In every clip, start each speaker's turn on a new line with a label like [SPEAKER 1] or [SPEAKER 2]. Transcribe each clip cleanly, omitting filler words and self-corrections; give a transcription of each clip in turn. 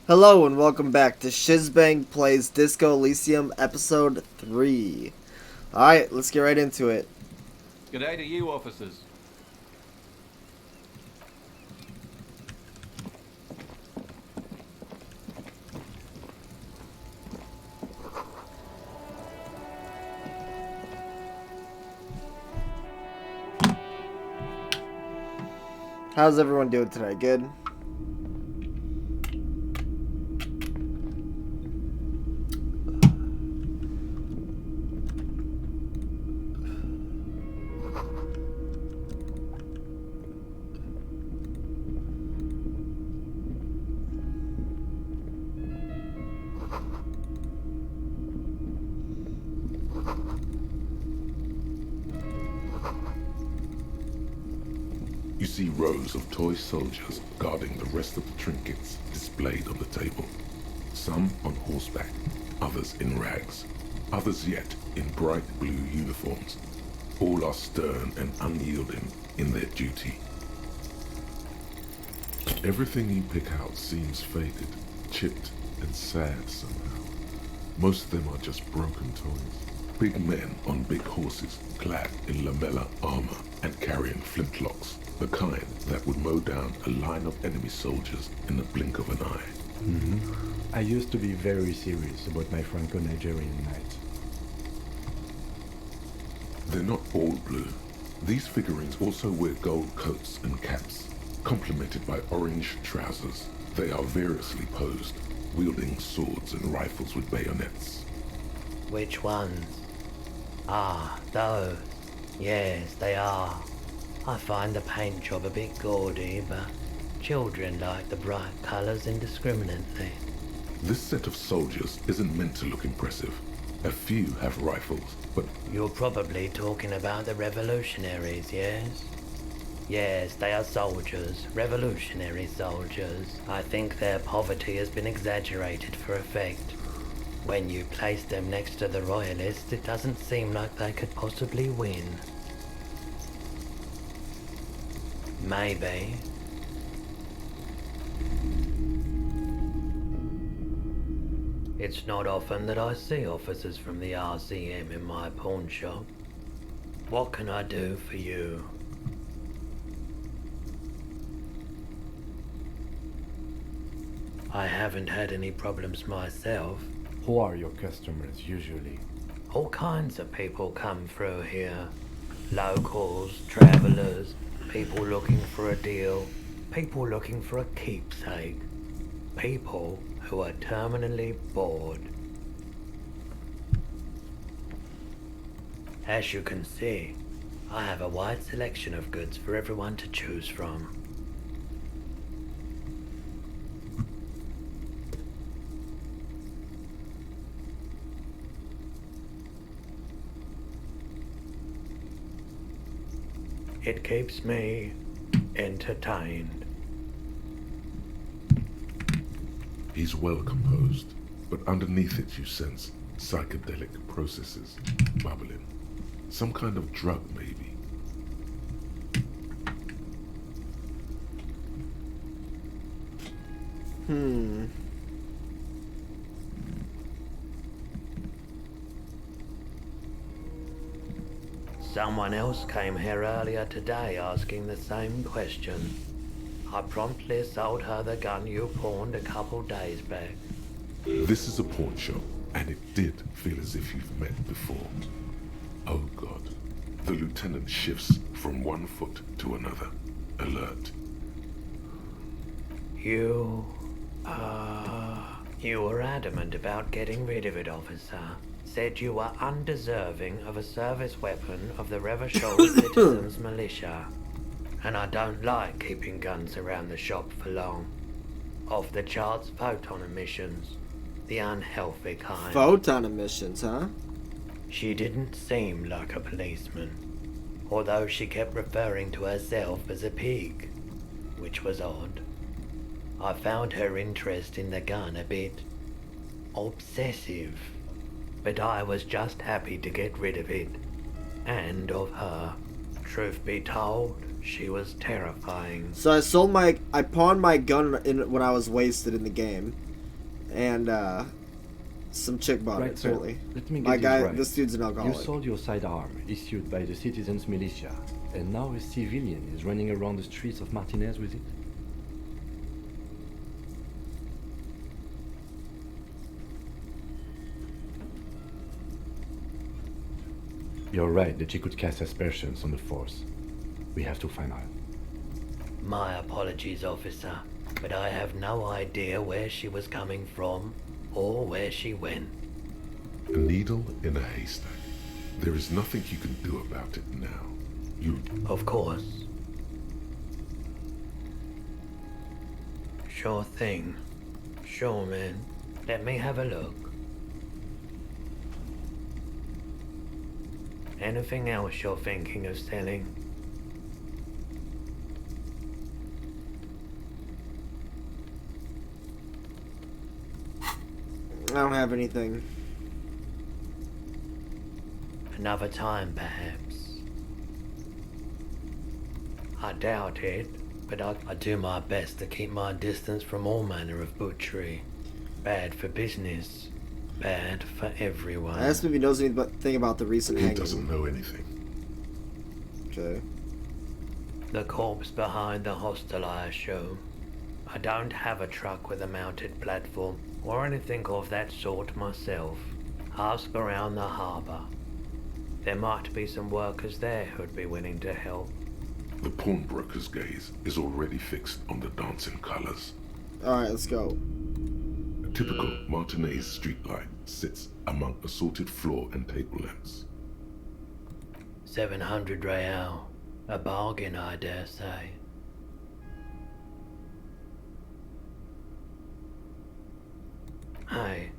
[SPEAKER 1] Hello and welcome back to Shizbang Plays Disco Elysium Episode 3. Alright, let's get right into it.
[SPEAKER 2] G'day to you, officers.
[SPEAKER 1] How's everyone doing today? Good?
[SPEAKER 3] You see rows of toy soldiers guarding the rest of the trinkets displayed on the table. Some on horseback, others in rags, others yet in bright blue uniforms. All are stern and unyielding in their duty. Everything you pick out seems faded, chipped, and sad somehow. Most of them are just broken toys. Big men on big horses, clad in lamella armor and carrying flintlocks, the kind that would mow down a line of enemy soldiers in the blink of an eye.
[SPEAKER 4] I used to be very serious about my Franco-Nigerian night.
[SPEAKER 3] They're not all blue. These figurines also wear gold coats and caps, complemented by orange trousers. They are variously posed, wielding swords and rifles with bayonets.
[SPEAKER 5] Which ones? Ah, those. Yes, they are. I find the paint job a bit gaudy, but children like the bright colours indiscriminately.
[SPEAKER 3] This set of soldiers isn't meant to look impressive. A few have rifles, but
[SPEAKER 5] You're probably talking about the revolutionaries, yes? Yes, they are soldiers, revolutionary soldiers. I think their poverty has been exaggerated for effect. When you place them next to the royalists, it doesn't seem like they could possibly win. Maybe. It's not often that I see officers from the RCM in my pawn shop. What can I do for you? I haven't had any problems myself.
[SPEAKER 4] Who are your customers usually?
[SPEAKER 5] All kinds of people come through here. Locals, travellers, people looking for a deal, people looking for a keepsake, people who are terminally bored. As you can see, I have a wide selection of goods for everyone to choose from. It keeps me entertained.
[SPEAKER 3] he's well composed. But underneath it you sense psychedelic processes bubbling. Some kind of drug, maybe.
[SPEAKER 5] Someone else came here earlier today asking the same question. I promptly sold her the gun you pawned a couple days back.
[SPEAKER 3] This is a pawn shop, and it did feel as if you've met before. Oh God. The lieutenant shifts from one foot to another, alert.
[SPEAKER 5] You were adamant about getting rid of it, officer. Said you were undeserving of a service weapon of the Revachol Citizens Militia. And I don't like keeping guns around the shop for long. Off the charts photon emissions. The unhealthy kind.
[SPEAKER 1] Photon emissions, huh?
[SPEAKER 5] She didn't seem like a policeman, although she kept referring to herself as a pig, which was odd. I found her interest in the gun a bit obsessive, but I was just happy to get rid of it, and of her. Truth be told, she was terrifying.
[SPEAKER 1] So I pawned my gun when I was wasted in the game. and some chick bought it,
[SPEAKER 4] Right, so
[SPEAKER 1] apparently.
[SPEAKER 4] let me get
[SPEAKER 1] My
[SPEAKER 4] this
[SPEAKER 1] guy,
[SPEAKER 4] right.
[SPEAKER 1] this dude's an
[SPEAKER 4] You
[SPEAKER 1] alcoholic.
[SPEAKER 4] sold your sidearm, issued by the citizens' militia, and now a civilian is running around the streets of Martinez with it? You're right that she could cast aspersions on the force. We have to find out.
[SPEAKER 5] My apologies, officer, but I have no idea where she was coming from or where she went.
[SPEAKER 3] A needle in a haystack. There is nothing you can do about it now. You...
[SPEAKER 5] Of course. Sure thing. Sure, man. Let me have a look. Anything else you're thinking of selling?
[SPEAKER 1] I don't have anything.
[SPEAKER 5] Another time, perhaps. I doubt it, but I do my best to keep my distance from all manner of butchery. Bad for business. Bad for everyone.
[SPEAKER 1] I asked him if he knows anything about the recent
[SPEAKER 3] He
[SPEAKER 1] hanging.
[SPEAKER 3] doesn't know anything.
[SPEAKER 1] Okay.
[SPEAKER 5] The corpse behind the hostel, I assume. I don't have a truck with a mounted platform or anything of that sort myself. Ask around the harbour. There might be some workers there who'd be willing to help.
[SPEAKER 3] The pawnbroker's gaze is already fixed on the dancing colors.
[SPEAKER 1] Alright, let's go.
[SPEAKER 3] A typical Martinez streetlight sits among assorted floor and table lamps.
[SPEAKER 5] 700 real. A bargain, I dare say. Hey,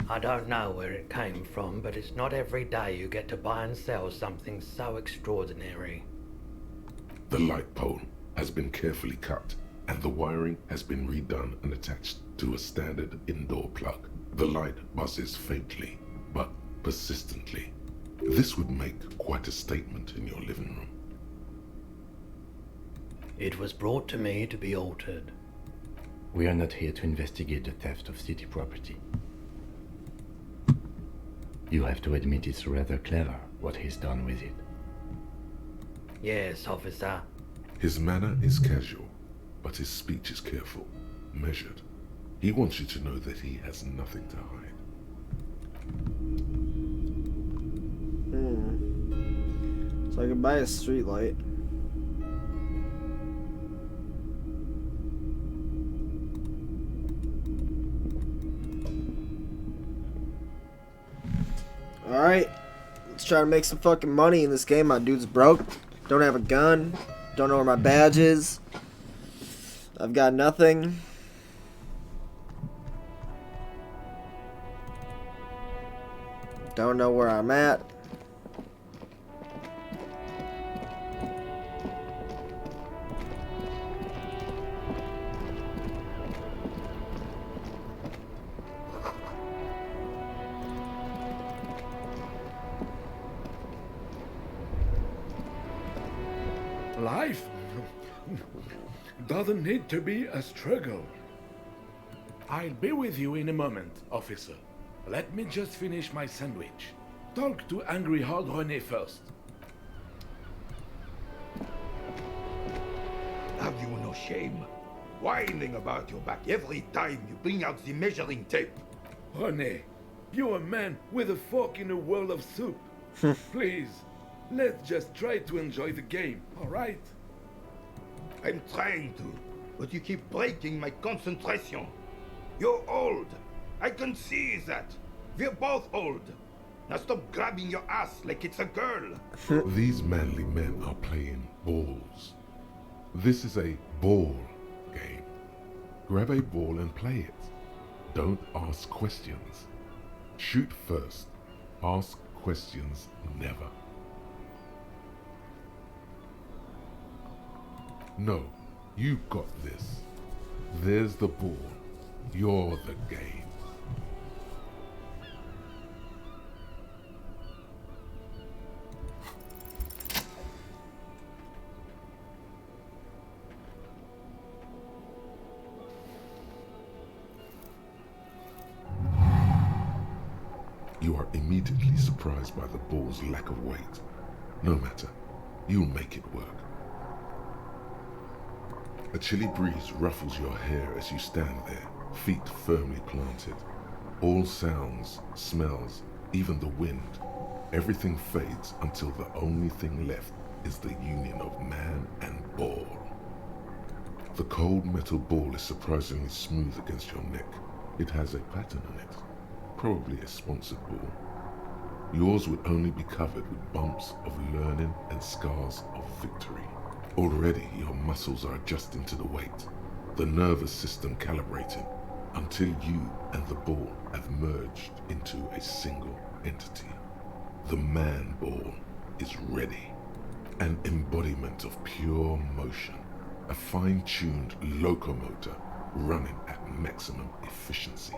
[SPEAKER 5] I don't know where it came from, but it's not every day you get to buy and sell something so extraordinary.
[SPEAKER 3] The light pole has been carefully cut, and the wiring has been redone and attached to a standard indoor plug. The light buzzes faintly, but persistently. This would make quite a statement in your living room.
[SPEAKER 5] It was brought to me to be altered.
[SPEAKER 4] We are not here to investigate the theft of city property. You have to admit it's rather clever what he's done with it.
[SPEAKER 5] Yes, officer.
[SPEAKER 3] His manner is casual, but his speech is careful, measured. He wants you to know that he has nothing to hide.
[SPEAKER 1] So I can buy a street light. Alright. Let's try to make some fucking money in this game. My dude's broke. Don't have a gun. Don't know where my badge is. I've got nothing. Don't know where I'm at.
[SPEAKER 6] Life doesn't need to be a struggle. I'll be with you in a moment, officer. Let me just finish my sandwich. Talk to Angry Hog René first.
[SPEAKER 7] Have you no shame? Whining about your back every time you bring out the measuring tape.
[SPEAKER 6] René, you're a man with a fork in a world of soup. Please, let's just try to enjoy the game, alright?
[SPEAKER 7] I'm trying to, but you keep breaking my concentration. You're old. I can see that. We're both old. Now stop grabbing your ass like it's a girl.
[SPEAKER 3] These manly men are playing balls. This is a ball game. Grab a ball and play it. Don't ask questions. Shoot first. Ask questions never. No, you got this. There's the ball. You're the game. You are immediately surprised by the ball's lack of weight. No matter, you'll make it work. A chilly breeze ruffles your hair as you stand there, feet firmly planted. All sounds, smells, even the wind, everything fades until the only thing left is the union of man and ball. The cold metal ball is surprisingly smooth against your neck. It has a pattern on it, probably a sponsored ball. Yours would only be covered with bumps of learning and scars of victory. Already your muscles are adjusting to the weight, the nervous system calibrating, until you and the ball have merged into a single entity. The man ball is ready, an embodiment of pure motion, a fine-tuned locomotor running at maximum efficiency.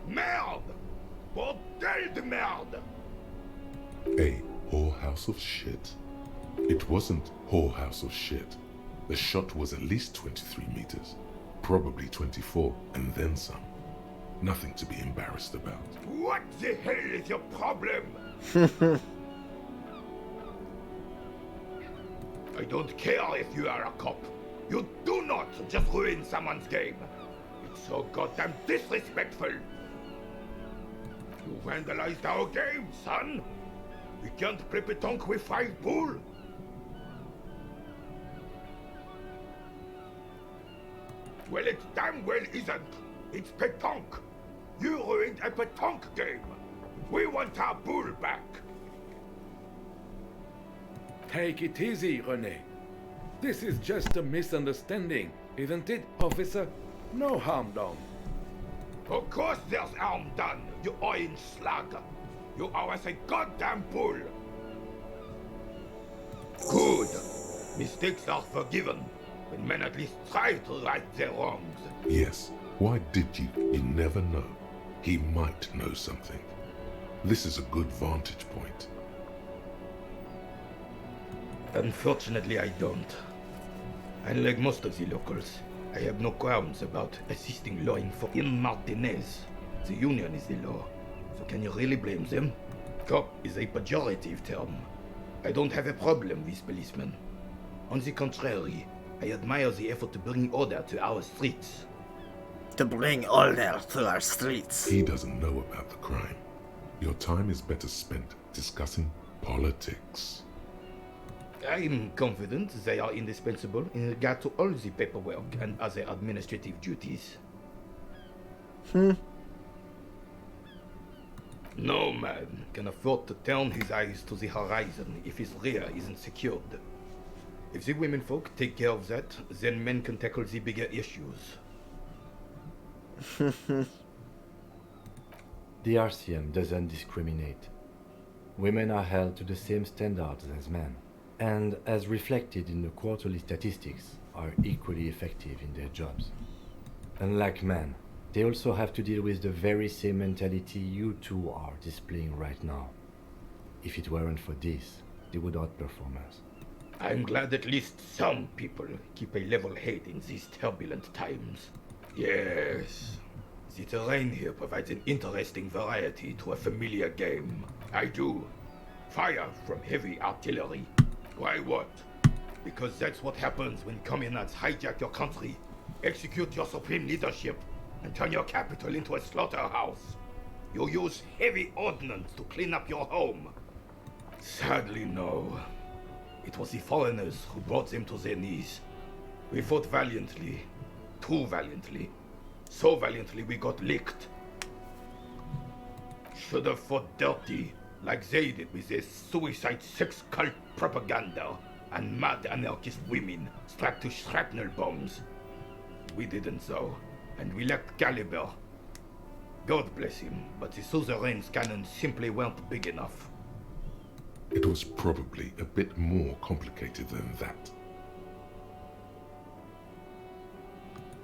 [SPEAKER 7] Merde! Bordel de merde!
[SPEAKER 3] A whorehouse of shit? It wasn't whorehouse of shit. The shot was at least 23 meters, probably 24, and then some. Nothing to be embarrassed about.
[SPEAKER 7] What the hell is your problem? I don't care if you are a cop. You do not just ruin someone's game. It's so goddamn disrespectful. You vandalized our game, son. We can't play pétanque with 5 bull. Well, it damn well isn't. It's pétanque. You ruined a pétanque game. We want our bull back.
[SPEAKER 6] Take it easy, René. This is just a misunderstanding, isn't it, officer? No harm done.
[SPEAKER 7] Of course there's harm done, you orange slug. You owe us a goddamn bull. Good. Mistakes are forgiven when men at least try to right their wrongs.
[SPEAKER 3] Yes, why did you? You never know. He might know something. This is a good vantage point.
[SPEAKER 7] Unfortunately, I don't. Unlike most of the locals, I have no qualms about assisting law enforcement. In Martinez, the union is the law. So can you really blame them? Cop is a pejorative term. I don't have a problem with policemen. On the contrary, I admire the effort to bring order to our streets.
[SPEAKER 1] To bring order to our streets.
[SPEAKER 3] He doesn't know about the crime. Your time is better spent discussing politics.
[SPEAKER 7] I'm confident they are indispensable in regard to all the paperwork and other administrative duties. No man can afford to turn his eyes to the horizon if his rear isn't secured. If the women folk take care of that, then men can tackle the bigger issues.
[SPEAKER 4] The RCM doesn't discriminate. Women are held to the same standards as men, and as reflected in the quarterly statistics, are equally effective in their jobs. Unlike men, they also have to deal with the very same mentality you two are displaying right now. If it weren't for this, they would outperform us.
[SPEAKER 7] I'm glad at least some people keep a level head in these turbulent times. Yes, the terrain here provides an interesting variety to a familiar game. I do. Fire from heavy artillery. Why what? Because that's what happens when communards hijack your country, execute your supreme leadership, and turn your capital into a slaughterhouse. You use heavy ordnance to clean up your home. Sadly, no. It was the foreigners who brought them to their knees. We fought valiantly. Too valiantly. So valiantly we got licked. Should have fought dirty, like they did with their suicide sex cult propaganda and mad anarchist women strapped to shrapnel bombs. We didn't though, and we lacked caliber. God bless him, but the suzerain's cannons simply weren't big enough.
[SPEAKER 3] It was probably a bit more complicated than that.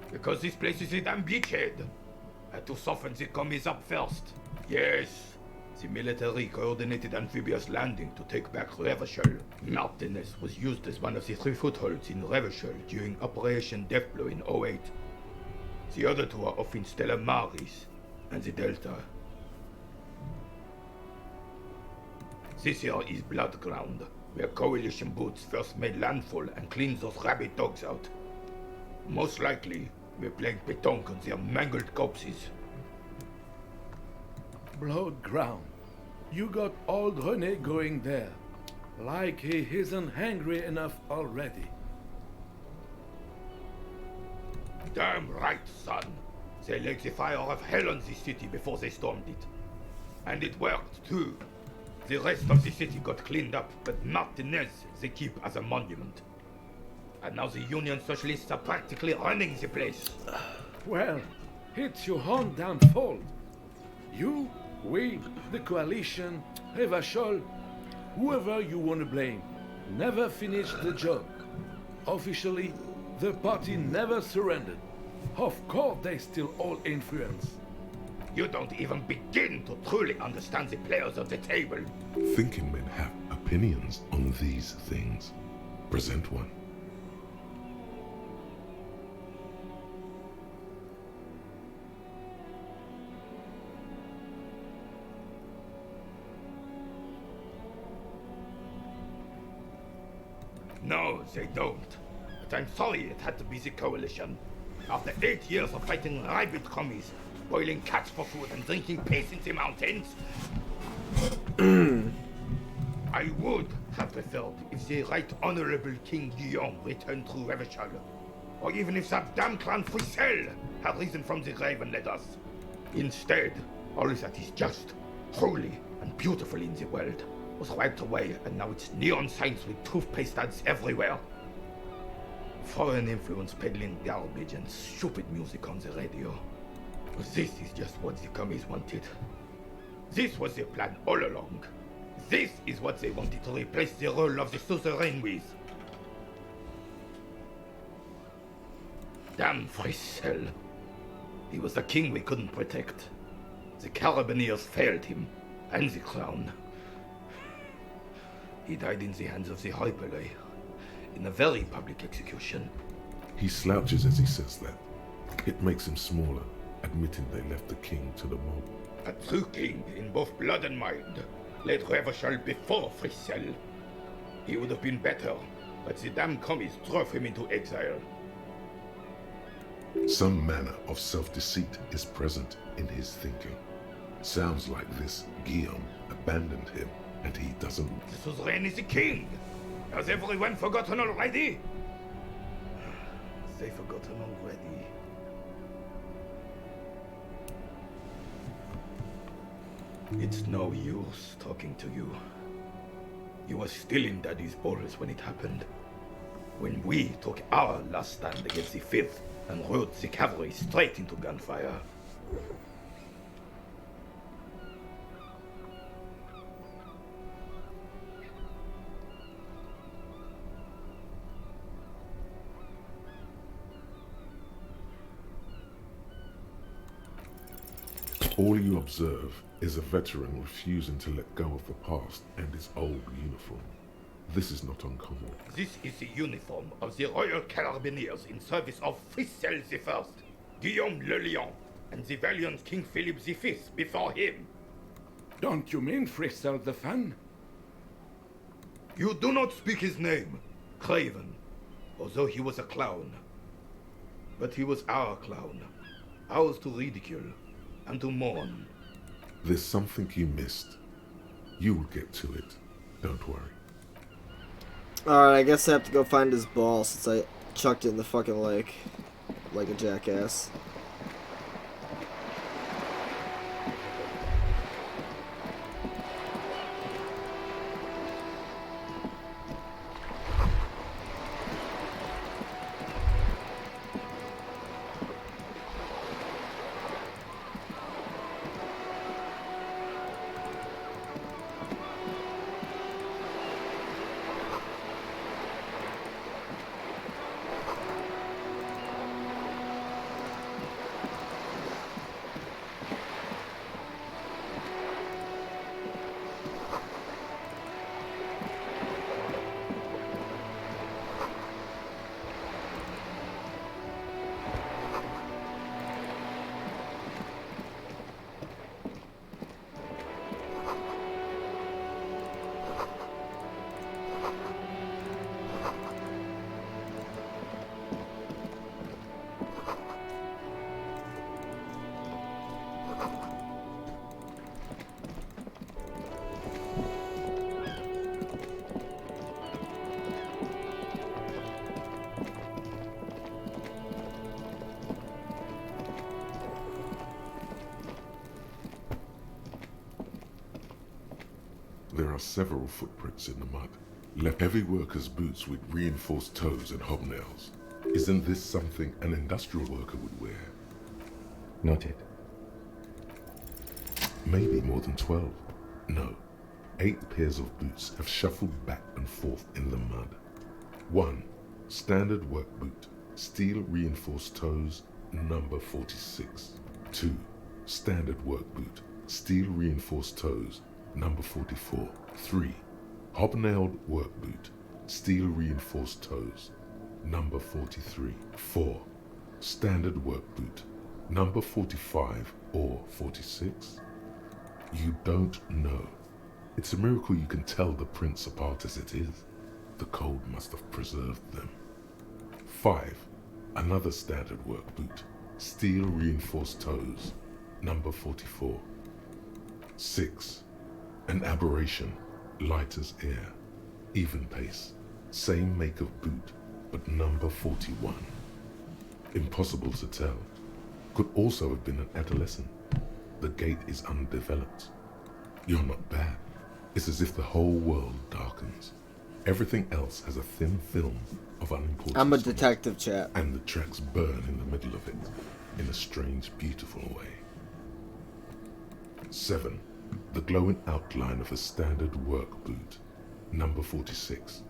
[SPEAKER 7] Because this place is a damn beachhead. Had to soften the commies up first. Yes, The military coordinated amphibious landing to take back Revachol. Martinez was used as one of the 3 footholds in Revachol during Operation Deathblow in '08. The other 2 are off in Stella Maris and the Delta. This here is Blood Ground, where Coalition boots first made landfall and cleaned those rabid dogs out. Most likely, we're playing pétanque on their mangled corpses.
[SPEAKER 6] Blood ground. You got old René going there. Like he isn't hungry enough already.
[SPEAKER 7] Damn right, son. They laid the fire of hell on the city before they stormed it. And it worked, too. The rest of the city got cleaned up, but Martinez they keep as a monument. And now the Union Socialists are practically running the place.
[SPEAKER 6] Well, it's your own damn fault. You, we, the coalition, Revachol, whoever you want to blame, never finished the job. Officially, the party never surrendered. Of course they still all influence.
[SPEAKER 7] You don't even begin to truly understand the players of the table.
[SPEAKER 3] Thinking men have opinions on these things. Present one.
[SPEAKER 7] No, they don't. But I'm sorry it had to be the coalition. After 8 years of fighting rabid commies, boiling cats for food and drinking piss in the mountains, I would have preferred if the Right Honorable King Guillaume returned through Revachol, or even if that damn clan Frissel had risen from the grave and led us. Instead, all that is just, holy, and beautiful in the world was wiped away, and now it's neon signs with toothpaste ads everywhere. Foreign influence peddling garbage and stupid music on the radio. This is just what the commies wanted. This was their plan all along. This is what they wanted to replace the role of the suzerain with. Damn Frissel. He was the king we couldn't protect. The Carabineers failed him, and the crown. He died in the hands of the Hyperlay, in a very public execution.
[SPEAKER 3] He slouches as he says that. It makes him smaller, admitting they left the king to the mob.
[SPEAKER 7] A true king in both blood and mind led Revachol before Frissel. He would have been better, but the damn commies drove him into exile.
[SPEAKER 3] Some manner of self-deceit is present in his thinking. Sounds like this Guillaume abandoned him, and he doesn't...
[SPEAKER 7] The suzerain is the king! Has everyone forgotten already? They've forgotten already. It's no use talking to you. You were still in Daddy's balls when it happened. When we took our last stand against the 5th and rode the cavalry straight into gunfire.
[SPEAKER 3] All you observe is a veteran refusing to let go of the past and his old uniform. This is not uncommon.
[SPEAKER 7] This is the uniform of the Royal Carabineers in service of Frissel I, Guillaume le Lion, and the valiant King Philip V before him.
[SPEAKER 6] Don't you mean Frissel the Fan?
[SPEAKER 7] You do not speak his name, Craven, although he was a clown. But he was our clown, ours to ridicule and to mourn.
[SPEAKER 3] There's something you missed. You'll get to it. Don't worry.
[SPEAKER 1] Alright, I guess I have to go find his ball since I chucked it in the fucking lake. Like a jackass.
[SPEAKER 3] There are several footprints in the mud. Left heavy workers' boots with reinforced toes and hobnails. Isn't this something an industrial worker would wear?
[SPEAKER 4] Noted.
[SPEAKER 3] Maybe more than 12. No. 8 pairs of boots have shuffled back and forth in the mud. 1. Standard work boot. Steel reinforced toes, number 46. 2. Standard work boot. Steel reinforced toes, number 44. 3. Hobnailed work boot. Steel reinforced toes, number 43. 4. Standard work boot. Number 45 or 46? You don't know. It's a miracle you can tell the prints apart as it is. The cold must have preserved them. 5. Another standard work boot. Steel reinforced toes, number 44. 6. An aberration, light as air, even pace, same make of boot, but number 41. Impossible to tell. Could also have been an adolescent. The gait is undeveloped. You're not bad. It's as if the whole world darkens. Everything else has a thin film of unimportance.
[SPEAKER 1] I'm a detective, chat.
[SPEAKER 3] And the tracks burn in the middle of it, in a strange, beautiful way. 7. The glowing outline of a standard work boot, number 46.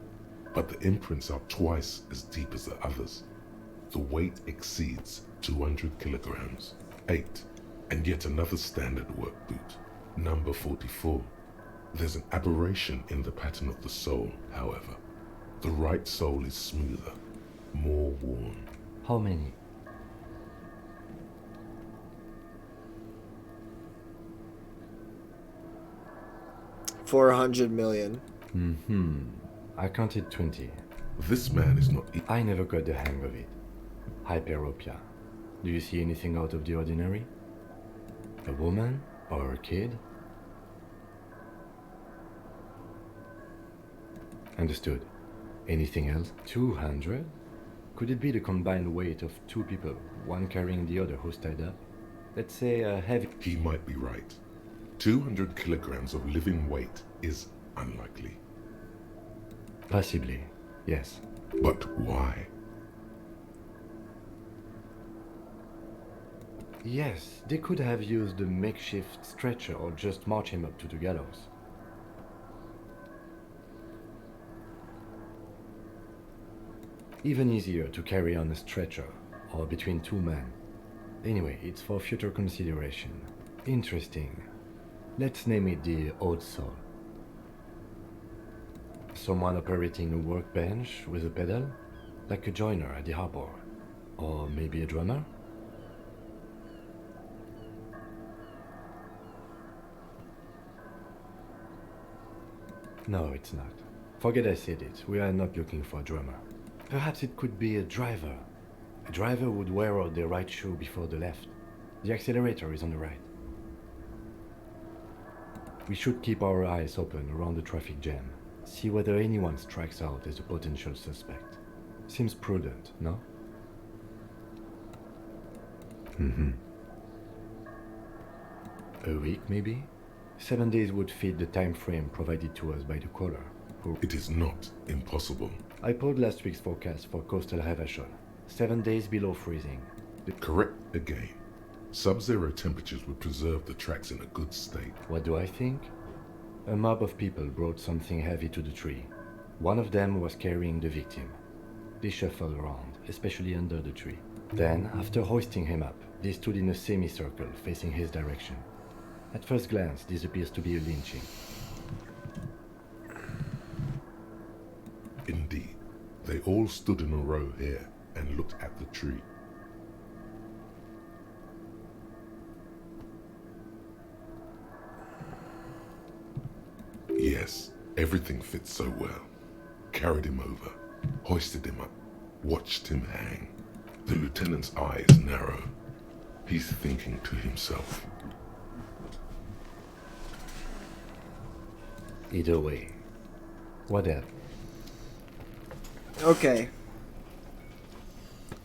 [SPEAKER 3] But the imprints are twice as deep as the others. The weight exceeds 200 kilograms. 8. And yet another standard work boot, number 44. There's an aberration in the pattern of the sole, however. The right sole is smoother, more worn.
[SPEAKER 4] How many?
[SPEAKER 1] $400 million.
[SPEAKER 4] I counted 20.
[SPEAKER 3] This man is not...
[SPEAKER 4] I never got the hang of it. Hyperopia. Do you see anything out of the ordinary? A woman? Or a kid? Understood. Anything else? 200? Could it be the combined weight of 2 people, one carrying the other who's tied up? Let's say a heavy...
[SPEAKER 3] He might be right. 200 kilograms of living weight is unlikely.
[SPEAKER 4] Possibly, yes.
[SPEAKER 3] But why?
[SPEAKER 4] Yes, they could have used a makeshift stretcher or just march him up to the gallows. Even easier to carry on a stretcher, or between 2 men. Anyway, it's for future consideration. Interesting. Let's name it the Odd Soul. Someone operating a workbench with a pedal, like a joiner at the harbor. Or maybe a drummer? No, it's not. Forget I said it. We are not looking for a drummer. Perhaps it could be a driver. A driver would wear out the right shoe before the left. The accelerator is on the right. We should keep our eyes open around the traffic jam. See whether anyone strikes out as a potential suspect. Seems prudent, no? A week, maybe? 7 days would fit the time frame provided to us by the caller.
[SPEAKER 3] It is not impossible.
[SPEAKER 4] I pulled last week's forecast for coastal Havashol. 7 days below freezing.
[SPEAKER 3] Correct again. Sub-zero temperatures would preserve the tracks in a good state.
[SPEAKER 4] What do I think? A mob of people brought something heavy to the tree. One of them was carrying the victim. They shuffled around, especially under the tree. Then, after hoisting him up, they stood in a semicircle facing his direction. At first glance, this appears to be a lynching.
[SPEAKER 3] Indeed. They all stood in a row here and looked at the tree. Yes, everything fits so well. Carried him over, hoisted him up, watched him hang. The lieutenant's eyes narrow. He's thinking to himself.
[SPEAKER 4] Either way. What else?
[SPEAKER 1] Okay.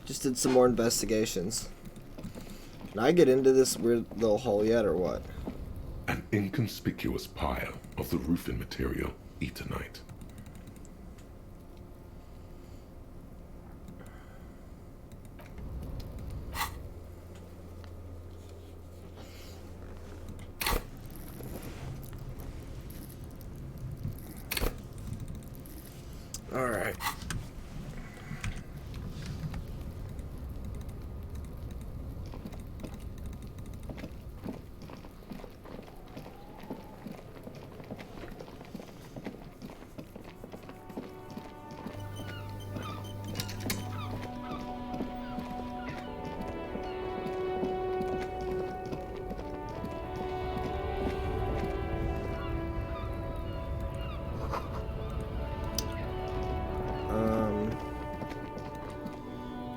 [SPEAKER 1] Just did some more investigations. Can I get into this weird little hole yet, or what?
[SPEAKER 3] An inconspicuous pile of the roofing material Eternite.
[SPEAKER 1] All right.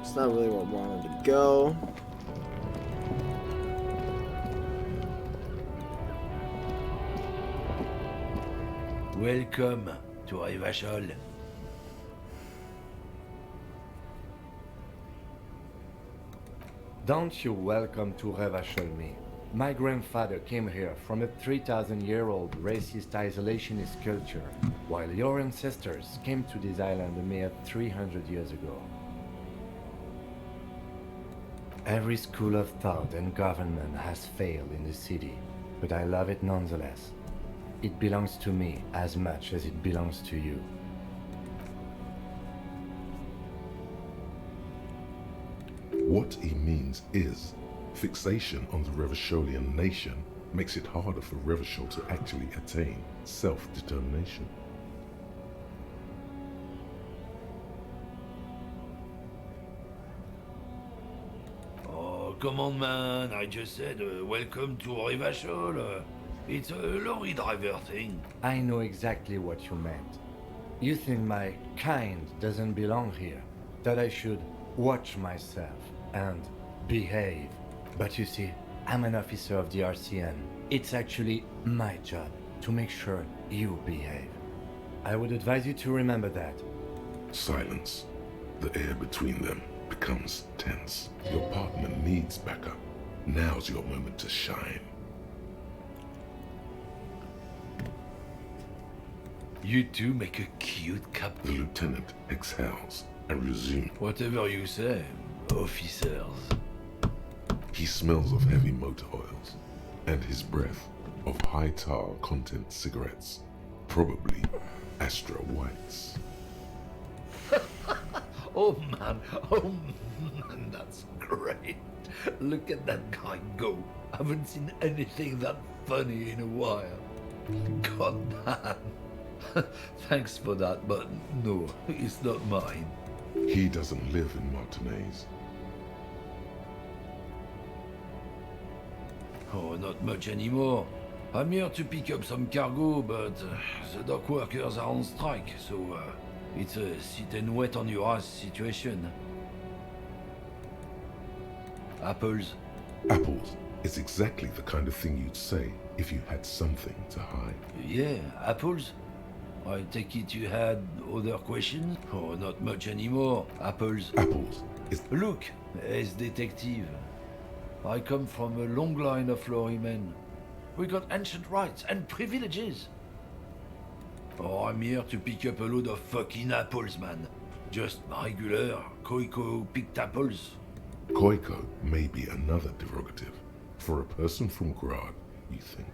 [SPEAKER 1] It's not really where I wanted to go.
[SPEAKER 6] Welcome to Revachol.
[SPEAKER 4] Don't you welcome to Revachol me. My grandfather came here from a 3,000-year-old racist isolationist culture, while your ancestors came to this island a mere 300 years ago. Every school of thought and government has failed in the city, but I love it nonetheless. It belongs to me as much as it belongs to you.
[SPEAKER 3] What he means is, fixation on the Revacholian nation makes it harder for Revachol to actually attain self-determination.
[SPEAKER 6] Come on, man, I just said welcome to Revachol. It's a lorry driver thing.
[SPEAKER 4] I know exactly what you meant. You think my kind doesn't belong here, that I should watch myself and behave. But you see, I'm an officer of the RCN. It's actually my job to make sure you behave. I would advise you to remember that.
[SPEAKER 3] Silence. The air between them becomes tense. Your partner needs backup. Now's your moment to shine.
[SPEAKER 6] You two make a cute couple.
[SPEAKER 3] The lieutenant exhales and resumes.
[SPEAKER 6] Whatever you say, officers.
[SPEAKER 3] He smells of heavy motor oils and his breath of high tar content cigarettes, probably Astra Whites.
[SPEAKER 6] Oh man, that's great. Look at that guy go. Haven't seen anything that funny in a while. God damn. Thanks for that, but no, it's not mine.
[SPEAKER 3] He doesn't live in Martinez.
[SPEAKER 6] Oh, not much anymore. I'm here to pick up some cargo, but the dock workers are on strike, so it's a sit and wait on your ass situation. Apples?
[SPEAKER 3] Apples is exactly the kind of thing you'd say if you had something to hide.
[SPEAKER 6] Yeah, apples? I take it you had other questions? Oh, not much anymore. Apples.
[SPEAKER 3] Apples is...
[SPEAKER 6] Look, as detective. I come from a long line of lorrymen. We got ancient rights and privileges. Oh, I'm here to pick up a load of fucking apples, man. Just regular Koiko picked apples.
[SPEAKER 3] Koiko may be another derogative. For a person from Grad, you think?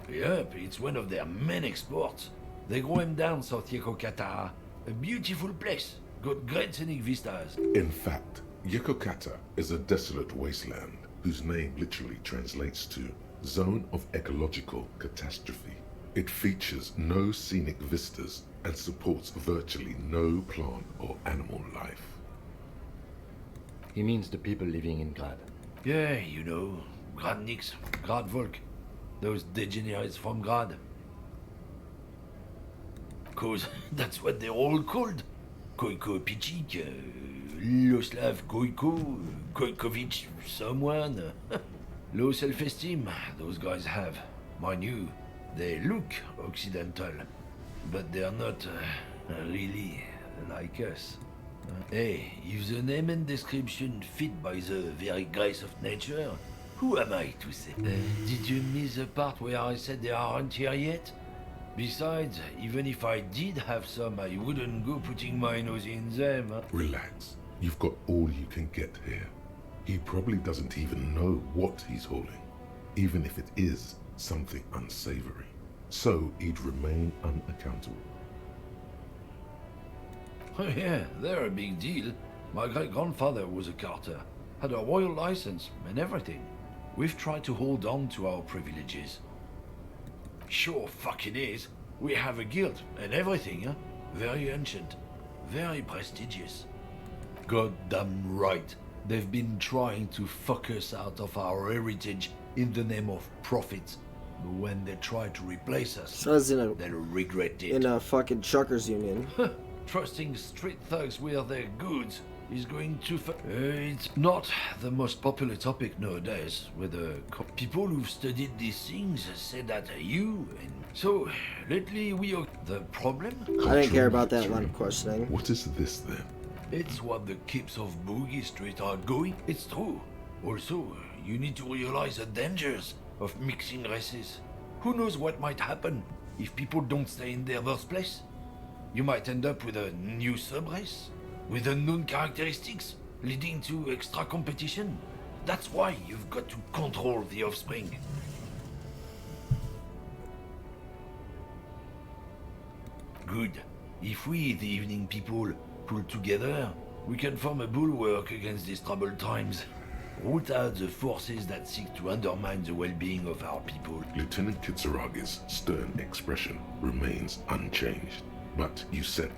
[SPEAKER 6] Yep, it's one of their main exports. They grow them down South Yekokata. A beautiful place. Got great scenic vistas.
[SPEAKER 3] In fact, Yekokata is a desolate wasteland whose name literally translates to Zone of Ecological Catastrophe. It features no scenic vistas and supports virtually no plant or animal life.
[SPEAKER 4] He means the people living in Grad.
[SPEAKER 6] Yeah, you know, Gradniks, Gradvolk. Those degenerates from Grad. 'Cause that's what they're all called. Koiko Pichik, Loslav Koiko, Koikovic someone. Low self-esteem, those guys have. Mind you, they look Occidental, but they're not really like us. Hey, if the name and description fit by the very grace of nature, Who am I to say? Did you miss the part where I said they aren't here yet? Besides, even if I did have some, I wouldn't go putting my nose in them.
[SPEAKER 3] Relax. You've got all you can get here. He probably doesn't even know what he's hauling, even if it is something unsavory. So he'd remain unaccountable.
[SPEAKER 6] Oh yeah, they're a big deal. My great-grandfather was a carter, had a royal license and everything. We've tried to hold on to our privileges. Sure fucking is. We have a guild and everything, huh? Very ancient, very prestigious. Goddamn right. They've been trying to fuck us out of our heritage in the name of profit. But when they try to replace us,
[SPEAKER 1] So it's
[SPEAKER 6] they'll regret it.
[SPEAKER 1] in a fucking truckers union.
[SPEAKER 6] Trusting street thugs with their goods is going too far. It's not the most popular topic nowadays, with people who've studied these things say that you and so lately we are the problem.
[SPEAKER 1] I didn't care about that line of questioning.
[SPEAKER 3] What is this then?
[SPEAKER 6] It's what the keeps of Boogie Street are going. It's true. Also, you need to realize the dangers of mixing races. Who knows what might happen if people don't stay in their birthplace? You might end up with a new sub-race, with unknown characteristics, leading to extra competition. That's why you've got to control the offspring. Good. If we, the evening people, pull together, we can form a bulwark against these troubled times. Root out the forces that seek to undermine the well-being of our people.
[SPEAKER 3] Lieutenant Kitsuragi's stern expression remains unchanged. But you said...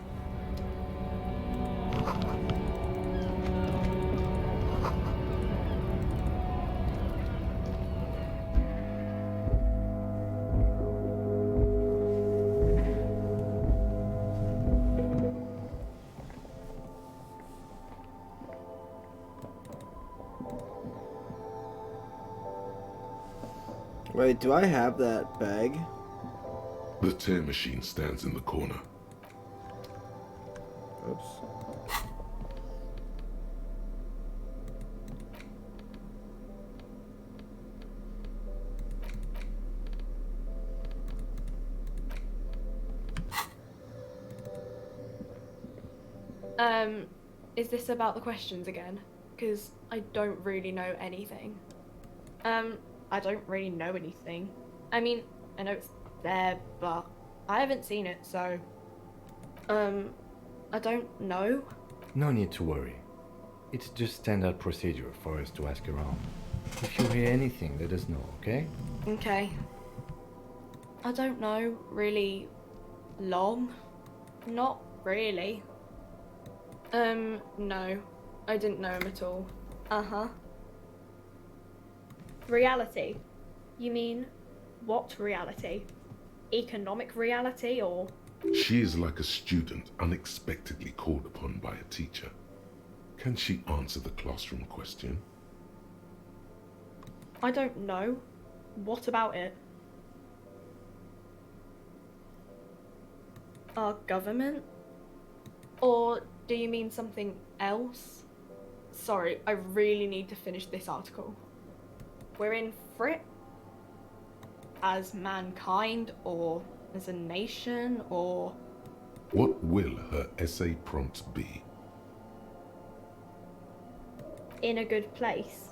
[SPEAKER 1] Wait, do I have that bag?
[SPEAKER 3] The tear machine stands in the corner.
[SPEAKER 1] Oops.
[SPEAKER 8] Is this about the questions again? Because I don't really know anything. I don't really know anything. I mean, I know it's there, but I haven't seen it, so... I don't know.
[SPEAKER 4] No need to worry. It's just standard procedure for us to ask around. If you hear anything, let us know, okay?
[SPEAKER 8] Okay. I don't know really long. Not really. No. I didn't know him at all. Uh-huh. Reality? You mean, what reality? Economic reality, or...?
[SPEAKER 3] She is like a student unexpectedly called upon by a teacher. Can she answer the classroom question?
[SPEAKER 8] I don't know. What about it? Our government? Or do you mean something else? Sorry, I really need to finish this article. We're in for it? As mankind, or as a nation, or...
[SPEAKER 3] What will her essay prompt be?
[SPEAKER 8] In a good place?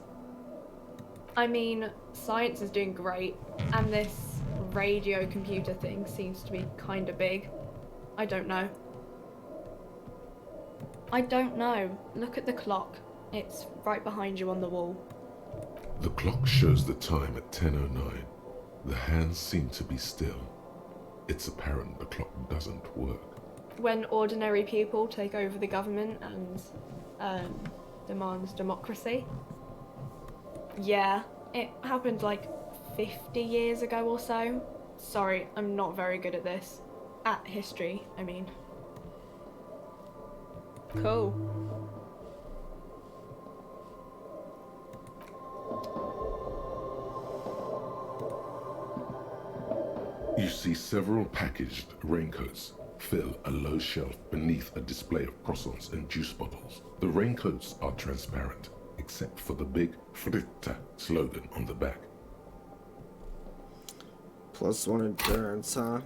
[SPEAKER 8] I mean, science is doing great, and this radio computer thing seems to be kinda big. I don't know. I don't know. Look at the clock. It's right behind you on the wall.
[SPEAKER 3] The clock shows the time at 10:09. The hands seem to be still. It's apparent the clock doesn't work.
[SPEAKER 8] When ordinary people take over the government and demands democracy. Yeah, it happened like 50 years ago or so. Sorry, I'm not very good at this. At history, I mean. Cool.
[SPEAKER 3] You see several packaged raincoats fill a low shelf beneath a display of croissants and juice bottles. The raincoats are transparent, except for the big Fritta slogan on the back.
[SPEAKER 1] +1 endurance, huh?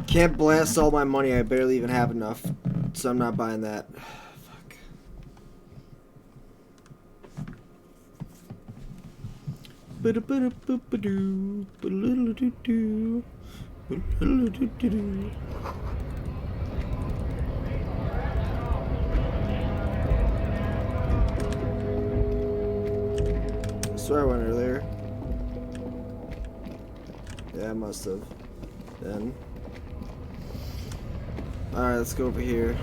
[SPEAKER 1] Can't blast all my money. I barely even have enough, so I'm not buying that. Fuck. Ba-da-ba-da-ba-ba-doo, ba-da-da-da-doo, ba-da-da-da-doo. I swear I went earlier. Yeah, I must have. Then. Alright, let's go over here.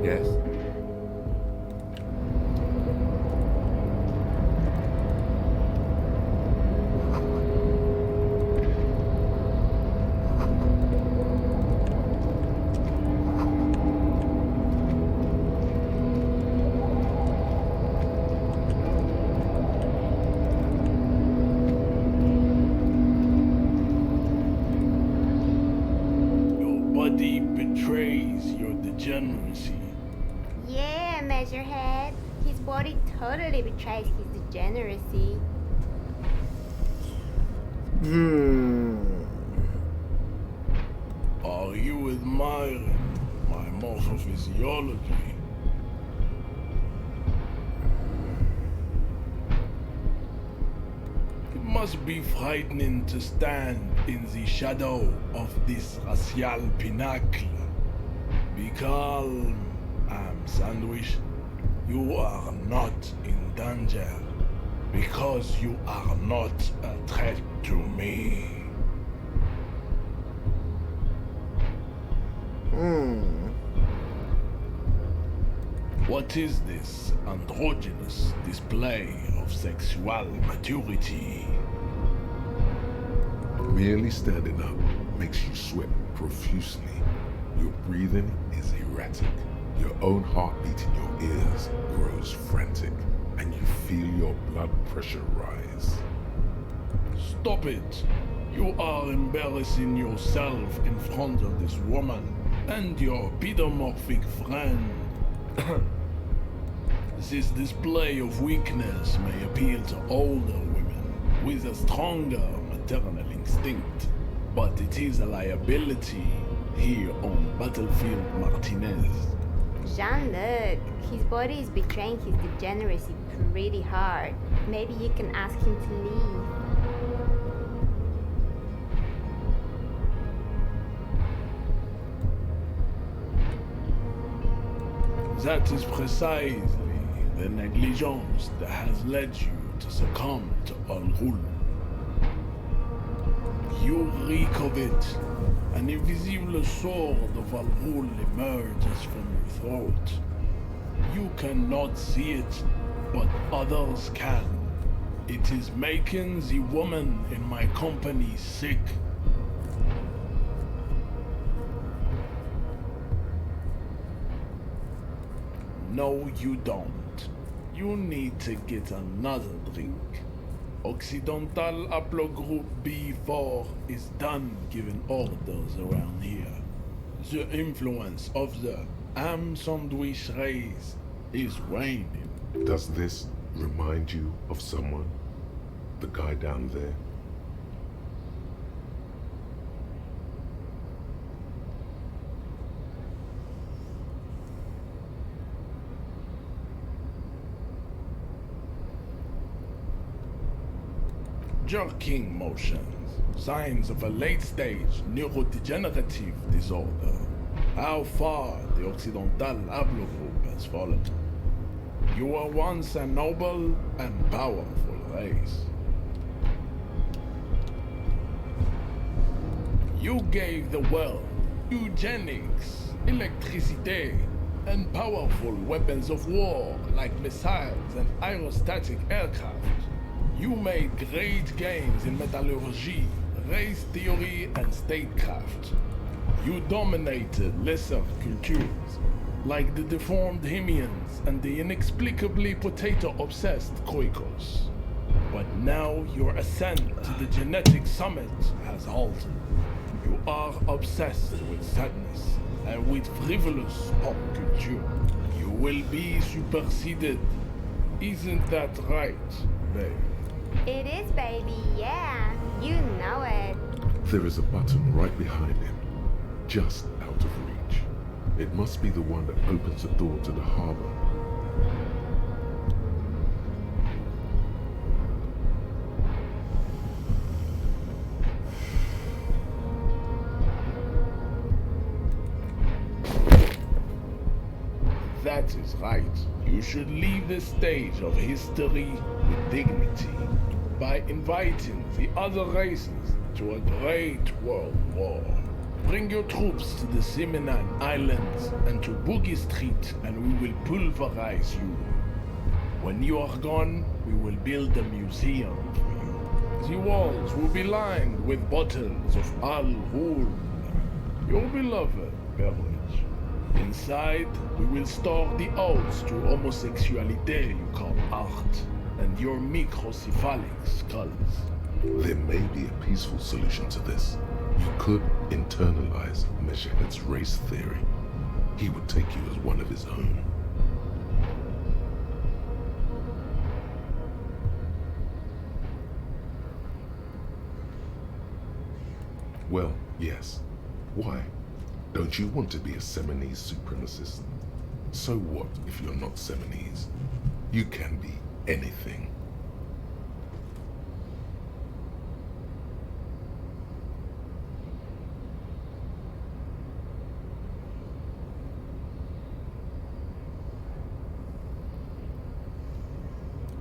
[SPEAKER 4] Yes?
[SPEAKER 6] Your body betrays your degeneracy.
[SPEAKER 9] Yeah, Measurehead. His body totally betrays his degeneracy.
[SPEAKER 6] Are you admiring my morphophysiology? It must be frightening to stand in the shadow of this racial pinnacle. Be calm, Sandwich. You are not in danger because you are not a threat to me. What is this androgynous display of sexual maturity?
[SPEAKER 3] Merely standing up makes you sweat profusely. Your breathing is erratic. Your own heartbeat in your ears grows frantic, and you feel your blood pressure rise.
[SPEAKER 6] Stop it! You are embarrassing yourself in front of this woman and your pedomorphic friend. This display of weakness may appeal to older women with a stronger maternal instinct, but it is a liability here on Battlefield Martinez.
[SPEAKER 9] Jean-Luc, his body is betraying his degeneracy pretty hard. Maybe you can ask him to leave.
[SPEAKER 6] That is precisely the negligence that has led you to succumb to Al-Ghul. You reek of it. An invisible sword of Al-Ghul emerges from your throat. You cannot see it, but others can. It is making the woman in my company sick. No, you don't. You need to get another drink. Occidental Haplogroup B4 is done giving orders around here. The influence of the ham sandwich race is waning.
[SPEAKER 3] Does this remind you of someone? The guy down there?
[SPEAKER 6] Jerking motions, signs of a late-stage neurodegenerative disorder. How far the Occidental Haplogroup has fallen. You were once a noble and powerful race. You gave the world eugenics, electricity, and powerful weapons of war like missiles and aerostatic aircraft. You made great gains in metallurgy, race theory, and statecraft. You dominated lesser cultures, like the deformed Hemians and the inexplicably potato-obsessed Khoikos. But now your ascent to the genetic summit has halted. You are obsessed with sadness and with frivolous pop culture. You will be superseded. Isn't that right, babe?
[SPEAKER 9] It is, baby, yeah. You know it.
[SPEAKER 3] There is a button right behind him, just out of reach. It must be the one that opens the door to the harbor.
[SPEAKER 6] That is right. You should leave the stage of history with dignity by inviting the other races to a great world war. Bring your troops to the Siminan Islands and to Boogie Street, and we will pulverize you. When you are gone, we will build a museum for you. The walls will be lined with bottles of Al Ghul, your beloved beverage. Inside, we will store the odes to homosexuality you call art, and your microcephalic skulls.
[SPEAKER 3] There may be a peaceful solution to this. You could internalize Meshahed's race theory. He would take you as one of his own. Well, yes. Why? Don't you want to be a Seminese supremacist? So what if you're not Seminese? You can be anything.